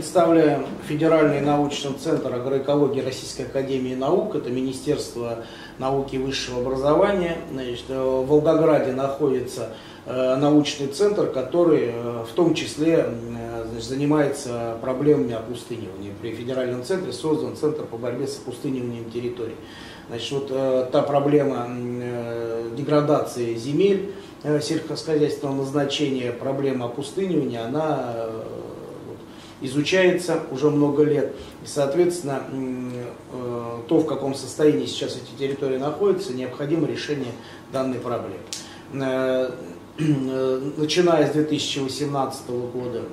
представляем Федеральный научный центр агроэкологии Российской академии наук, это Министерство науки и высшего образования. Значит, в Волгограде находится научный центр, который в том числе занимается проблемами опустынивания. При федеральном центре создан Центр по борьбе с опустыниванием территорий. Значит, вот та проблема деградации земель сельскохозяйственного назначения, проблема опустынивания, она изучается уже много лет. И, соответственно, то, в каком состоянии сейчас эти территории находятся, необходимо решение данной проблемы. Начиная с 2018 года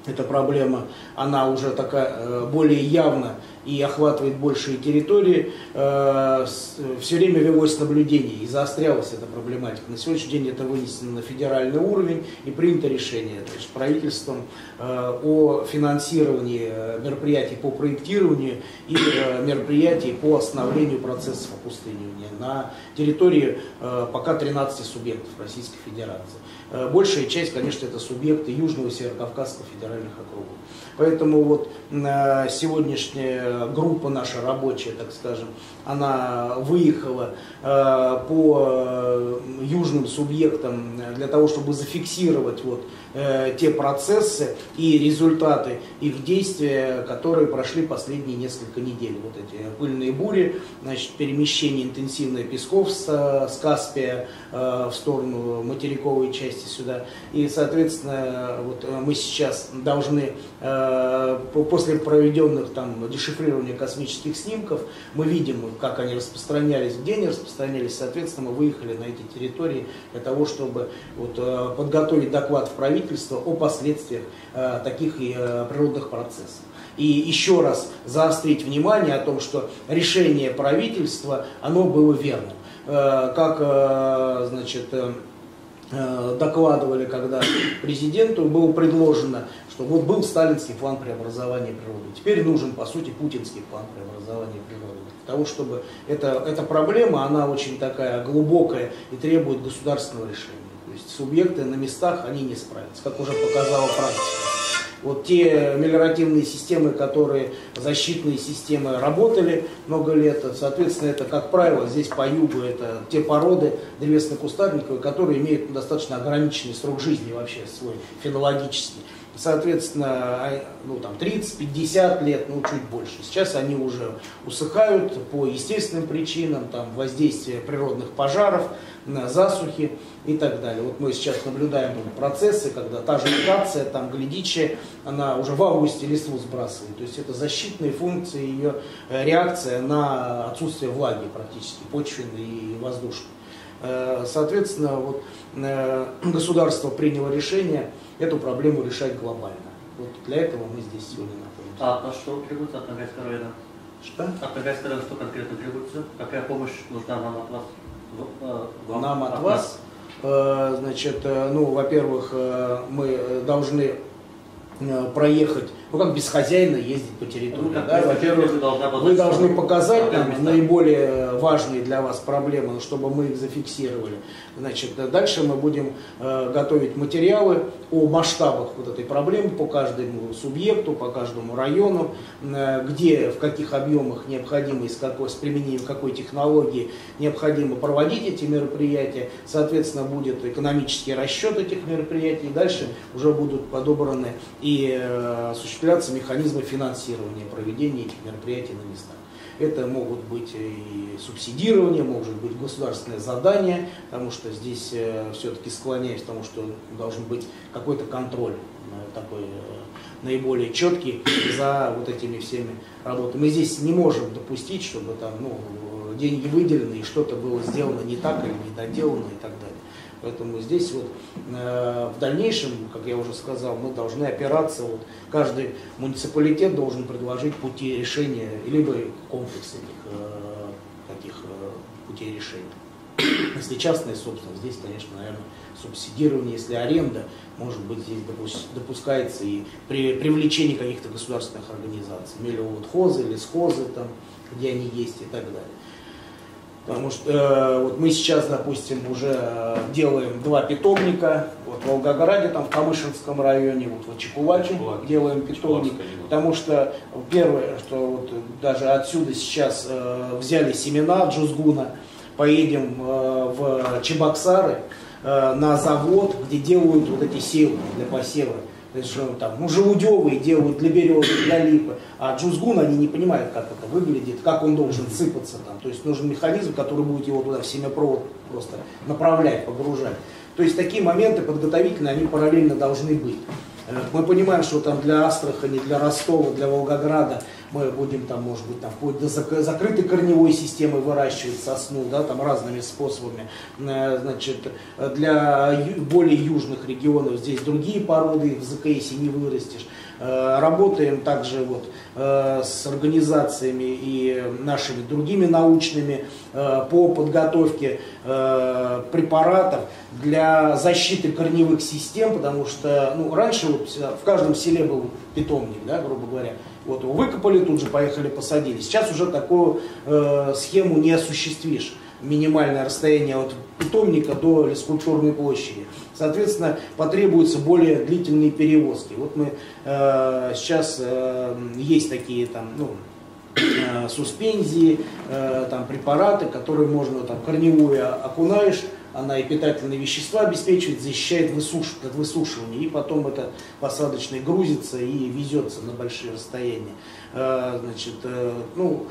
эта проблема, она уже такая более явна и охватывает большие территории. Все время велось наблюдение и заострялась эта проблематика. На сегодняшний день это вынесено на федеральный уровень и принято решение правительством о финансировании мероприятий по проектированию и мероприятий по остановлению процессов опустынивания на территории пока 13 субъектов Российской Федерации. Большая часть, конечно, это субъекты Южного и Северокавказского федеральных округов. Поэтому вот сегодняшняя группа наша рабочая, так скажем, она выехала по южным субъектам для того, чтобы зафиксировать вот те процессы и результаты их действия, которые прошли последние несколько недель. Вот эти пыльные бури, значит, перемещение интенсивное песков с Каспия в сторону материковой части сюда. И, соответственно, вот мы сейчас должны, после проведенных там дешифрирования космических снимков, мы видим, как они распространялись, где они распространялись. Соответственно, мы выехали на эти территории для того, чтобы вот подготовить доклад в правительство о последствиях таких природных процессов. И еще раз заострить внимание о том, что решение правительства, оно было верным. Как, значит, докладывали, когда президенту было предложено, что вот был сталинский план преобразования природы, теперь нужен, по сути, путинский план преобразования природы. Для того, чтобы эта проблема, она очень такая глубокая и требует государственного решения. То есть субъекты на местах, они не справятся, как уже показала практика. Вот те мелиоративные системы, которые, защитные системы, работали много лет, соответственно, это, как правило, здесь по югу, это те породы древесно-кустарниковые, которые имеют достаточно ограниченный срок жизни вообще свой, фенологический. Соответственно, ну, там 30-50 лет, ну чуть больше. Сейчас они уже усыхают по естественным причинам, там воздействие природных пожаров, засухи и так далее. Вот мы сейчас наблюдаем процессы, когда та же акация, там глядичия, она уже в августе листву сбрасывает. То есть это защитные функции, ее реакция на отсутствие влаги практически, почвенной и воздушной. Соответственно, вот, государство приняло решение эту проблему решать глобально. Вот для этого мы здесь сегодня находимся. А что требуется от Ногайского района? Что? От Ногайского района что конкретно требуется? Какая помощь нужна нам от вас? Нам от вас? Значит, ну, во-первых, мы должны проехать, ну как без хозяина ездить по территории. Ну, да? Во-первых, вы должны показать нам наиболее важные для вас проблемы, чтобы мы их зафиксировали. Значит, дальше мы будем готовить материалы о масштабах вот этой проблемы по каждому субъекту, по каждому району, где, в каких объемах необходимо, с применением какой технологии необходимо проводить эти мероприятия. Соответственно, будет экономический расчет этих мероприятий. И дальше уже будут подобраны и осуществляться механизмы финансирования проведения этих мероприятий на местах. Это могут быть и субсидирование, может быть государственное задание, потому что здесь все-таки склоняюсь к тому, что должен быть какой-то контроль такой наиболее четкий за вот этими всеми работами. Мы здесь не можем допустить, чтобы там, ну, деньги выделены и что-то было сделано не так или не доделано и так далее. Поэтому здесь вот в дальнейшем, как я уже сказал, мы должны опираться, вот, каждый муниципалитет должен предложить пути решения, либо комплекс таких путей решения. Если частная собственность, здесь, конечно, наверное, субсидирование, если аренда, может быть, здесь допускается и при привлечении каких-то государственных организаций, мелиоводхозы, лесхозы, там, где они есть и так далее. Потому что вот мы сейчас, допустим, уже делаем 2 питомника. Вот в Волгограде, там в Камышинском районе, вот в Чекулаке делаем питомник. Потому что первое, что вот даже отсюда сейчас взяли семена джузгуна, поедем в Чебоксары на завод, где делают вот эти сеялки для посева. То есть, что там, ну, желудевые делают для березы, для липы, а джузгун они не понимают, как это выглядит, как он должен сыпаться там. То есть нужен механизм, который будет его туда в семяпровод просто направлять, погружать. То есть такие моменты подготовительные, они параллельно должны быть. Мы понимаем, что там для Астрахани, для Ростова, для Волгограда мы будем там, может быть, там, вплоть до закрытой корневой системы выращивать сосну, да, там разными способами. Значит, для более южных регионов здесь другие породы, в ЗКС не вырастешь. Работаем также вот с организациями и нашими другими научными по подготовке препаратов для защиты корневых систем, потому что ну, раньше вот в каждом селе был питомник, да, грубо говоря. Вот его выкопали, тут же поехали посадили. Сейчас уже такую схему не осуществишь. Минимальное расстояние от питомника до лескультурной площади. Соответственно, потребуются более длительные перевозки. Вот мы сейчас есть такие там, ну, суспензии, там, препараты, которые можно там, корневую окунаешь, она и питательные вещества обеспечивает, защищает от высушивания, и потом это посадочный грузится и везется на большие расстояния. Значит, ну,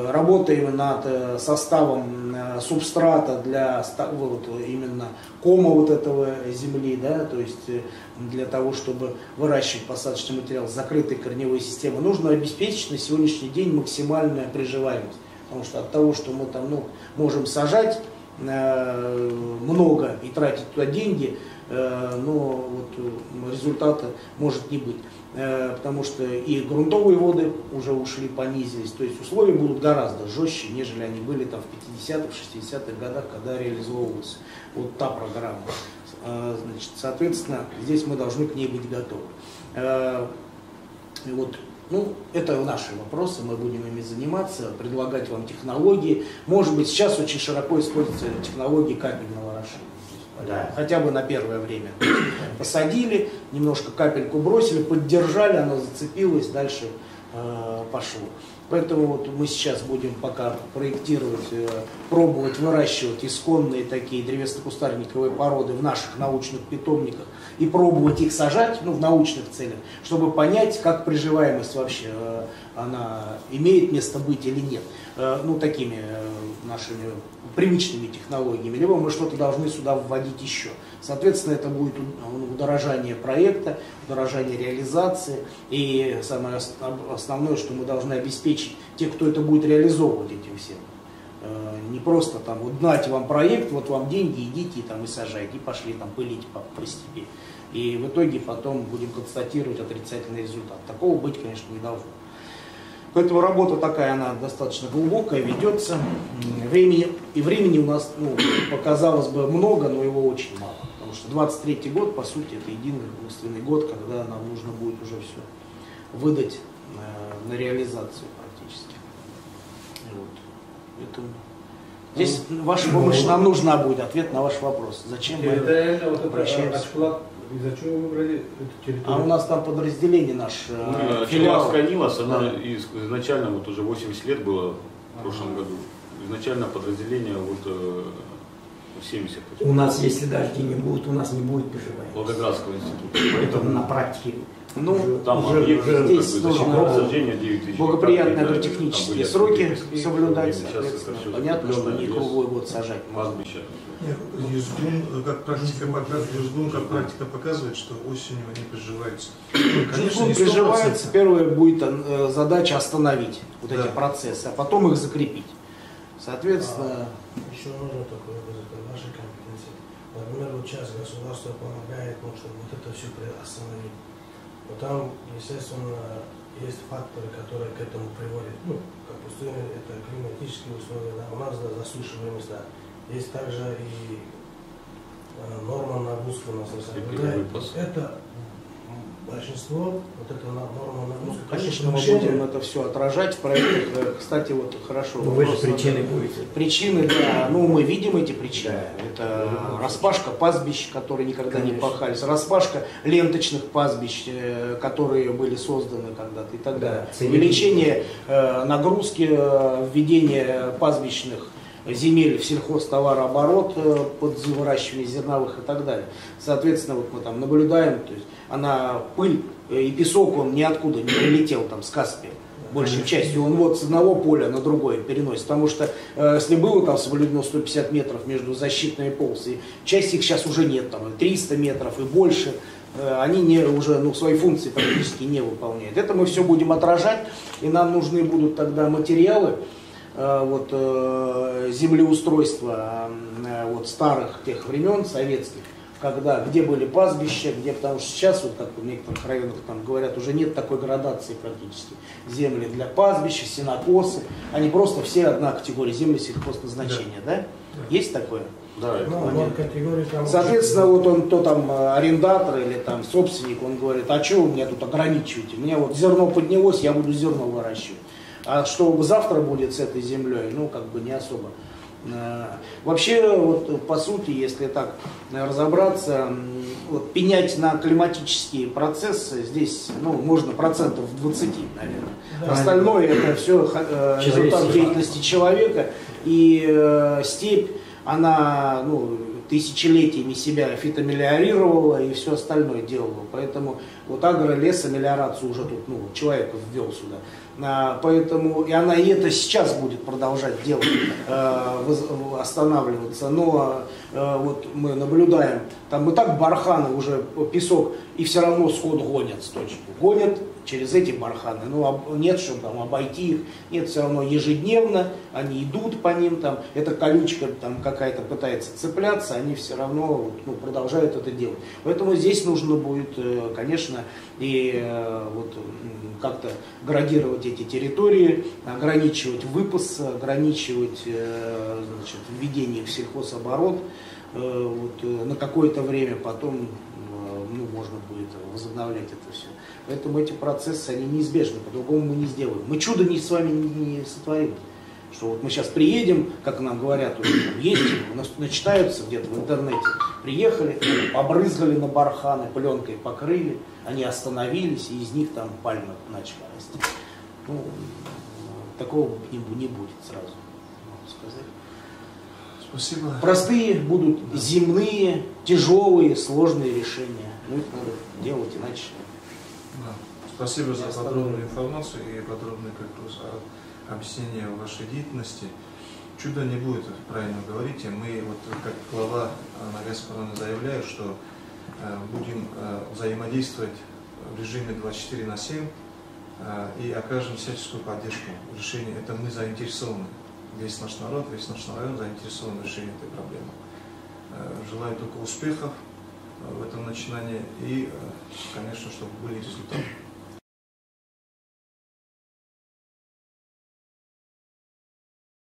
работаем над составом субстрата для вот, именно кома вот этого земли, да, то есть для того, чтобы выращивать посадочный материал с закрытой корневой системой, нужно обеспечить на сегодняшний день максимальную приживаемость. Потому что от того, что мы там, ну, можем сажать много и тратить туда деньги, но вот результата может не быть. Потому что и грунтовые воды уже ушли, понизились, то есть условия будут гораздо жестче, нежели они были там в 50-х, 60-х годах, когда реализовывалась вот та программа. Значит, соответственно, здесь мы должны к ней быть готовы. Вот. Ну, это наши вопросы, мы будем ими заниматься, предлагать вам технологии. Может быть, сейчас очень широко используются технологии капельного орошения. Да. Хотя бы на первое время. Посадили, немножко капельку бросили, поддержали, оно зацепилось, дальше пошло. Поэтому вот мы сейчас будем пока проектировать, пробовать выращивать исконные такие древесно-кустарниковые породы в наших научных питомниках и пробовать их сажать, ну, в научных целях, чтобы понять, как приживаемость вообще, она имеет место быть или нет. Ну, такими нашими привычными технологиями, либо мы что-то должны сюда вводить еще. Соответственно, это будет удорожание проекта, удорожание реализации, и самое основное, что мы должны обеспечить тех, кто это будет реализовывать этим всем. Не просто там, вот дать вам проект, вот вам деньги, идите там и сажайте, и пошли там пылить по степи. И в итоге потом будем констатировать отрицательный результат. Такого быть, конечно, не должно. Поэтому работа такая, она достаточно глубокая, ведется. Времени у нас, ну, показалось бы, много, но его очень мало. Потому что 23-й год, по сути, это единственный год, когда нам нужно будет уже все выдать на реализацию практически. Вот. Поэтому здесь ваша помощь нам нужна будет, ответ на ваш вопрос. Зачем мы обращаемся? Из-за чего вы выбрали эту территорию? А у нас там подразделение наш, филиал. Сохранилась, она изначально, вот уже 80 лет было в прошлом году. Изначально подразделение вот 70. У нас, если дожди не будет, у нас не будет приживания. Волгоградского института. Поэтому на практике. Ну, там уже здесь нужно благоприятные агротехнические сроки соблюдать, соответственно. Понятно, что не круглый год сажать. Юзгун, как практика показывает, что осенью они приживаются. Юзгун приживается, первая будет задача остановить вот эти процессы, а потом их закрепить. Соответственно... Еще нужно такое вызов вашей компетенции. Например, вот сейчас государство помогает, ну, чтобы вот это все остановить. Но там, естественно, есть факторы, которые к этому приводят. Ну, как пустыня, это климатические условия, да, у нас засушливые места. Есть также и норма нагрузки у нас не соблюдает. Это большинство, вот эта норма нагрузки, Конечно, мы будем это все отражать в проектах. Кстати, вот хорошо. Ну, вы же причины будете. Причины, да, ну мы видим эти причины. Это распашка пастбищ, которые никогда не пахались, распашка ленточных пастбищ, которые были созданы когда-то и так далее. Увеличение нагрузки, введение пастбищных земель в сельхозтоварооборот под выращивание зерновых и так далее. Соответственно, вот мы там наблюдаем, то есть пыль и песок, он ниоткуда не прилетел там с Каспия. Большей частью он вот с одного поля на другое переносит. Потому что если было там соблюдено 150 метров между защитными полосами, часть их сейчас уже нет, там 300 метров и больше, они уже свои функции практически не выполняют. Это мы все будем отражать, и нам нужны будут тогда материалы, землеустройства старых тех времен, советских, где были пастбища, потому что сейчас, вот как в некоторых районах там говорят, уже нет такой градации практически. Земли для пастбища, сенокосы, они просто все одна категория, земли сельхозназначения, да? Есть такое? Да, это соответственно, вот он, то там арендатор или там собственник, он говорит, а что вы меня тут ограничиваете? У меня вот зерно поднялось, я буду зерно выращивать. А что завтра будет с этой землей, не особо. Вообще, по сути, если так разобраться, пенять на климатические процессы здесь, можно 20%, наверное. Да. Остальное это все результат деятельности человека. И степь, она тысячелетиями себя фитомелиорировала и все остальное делала. Поэтому агро-лесомелиорацию уже тут человек ввел сюда. Поэтому и она и это сейчас будет продолжать делать, останавливаться. Но мы наблюдаем, там и так барханы уже песок, и все равно сход гонят с точки. Гонят через эти барханы. Нет, чтобы там обойти их. Нет, все равно ежедневно они идут по ним, там эта колючка там какая-то пытается цепляться, они все равно продолжают это делать. Поэтому здесь нужно будет, конечно, и как-то градировать эти территории, ограничивать выпас, ограничивать введение в сельхозоборот на какое-то время, потом можно будет возобновлять это все. Поэтому эти процессы, они неизбежны, по-другому мы не сделаем. Мы чудо с вами не сотворим. Что мы сейчас приедем, как нам говорят, есть, начитаются где-то в интернете, приехали, побрызгали на барханы, пленкой покрыли, они остановились, и из них там пальмы начали расти. Такого не будет сразу, могу сказать. Спасибо. Простые будут земные, тяжелые, сложные решения. Их надо делать иначе. Да. Спасибо за подробную информацию и подробное объяснение вашей деятельности. Чуда не будет, правильно говорите. Мы, как глава Ногайской района, заявляю, что будем взаимодействовать в режиме 24/7 и окажем всяческую поддержку в решении. Это мы заинтересованы. Весь наш народ, весь наш район заинтересован в решении этой проблемы. Желаю только успехов в этом начинании и, конечно, чтобы были результаты.